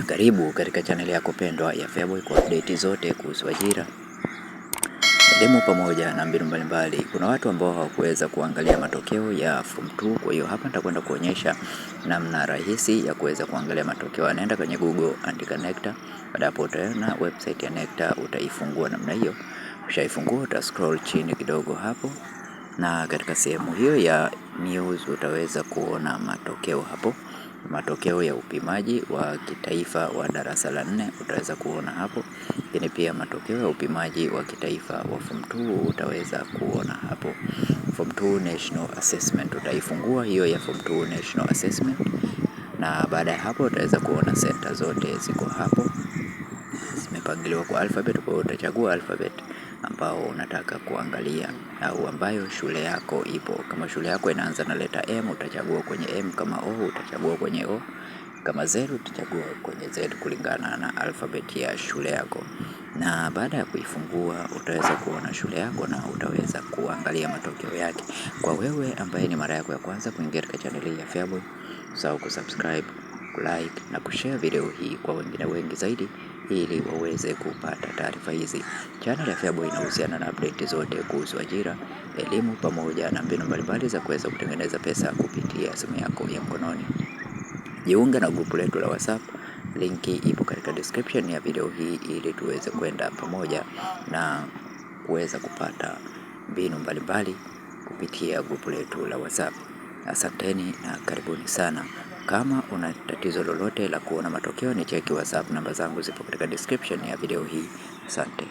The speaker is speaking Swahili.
Karibu katika chaneli yako pendwa ya Feaboy kwa update zote kuhusu ajira, elimu pamoja na mbinu mbalimbali. Kuna watu ambao hawakuweza kuangalia matokeo ya form 2, kwa hiyo hapa nitakwenda kuonyesha namna rahisi ya kuweza kuangalia matokeo. Anaenda kwenye Google, andika NECTA. Baada hapo utaona website ya NECTA, utaifungua namna hiyo. Ukishaifungua uta scroll chini kidogo hapo, na katika sehemu hiyo ya news utaweza kuona matokeo hapo. Matokeo ya upimaji wa kitaifa wa darasa la 4 utaweza kuona hapo, lakini pia matokeo ya upimaji wa kitaifa wa form 2 utaweza kuona hapo. Form 2 National Assessment utaifungua hiyo ya form 2 National Assessment, na baada ya hapo utaweza kuona center zote ziko hapo, zimepangiliwa kwa alphabet. Kwa hiyo utachagua alphabet ambao unataka kuangalia au ambayo shule yako ipo. Kama shule yako inaanza na leta M utachagua kwenye M, kama O utachagua kwenye O, kama Z utachagua kwenye Z kulingana na alphabet ya shule yako. Na baada ya kuifungua utaweza kuona shule yako na utaweza kuangalia matokeo yake. Kwa wewe ambaye ni mara yako ya kwanza kuingia katika channel ya Feaboy, usahau kusubscribe, kulike na kushare video hii kwa wengine wengi zaidi ili waweze kupata taarifa hizi. Channel ya Feaboy inahusiana na update zote kuhusu ajira, elimu pamoja na mbinu mbalimbali za kuweza kutengeneza pesa kupitia simu yako ya mkononi. Jiunge na grupu letu la WhatsApp, linki ipo katika description ya video hii ili tuweze kwenda pamoja na kuweza kupata mbinu mbalimbali kupitia grupu letu la WhatsApp. Asanteni na karibuni sana. Kama una tatizo lolote la kuona matokeo, ni cheki WhatsApp, namba zangu zipo katika description ya video hii. Asante.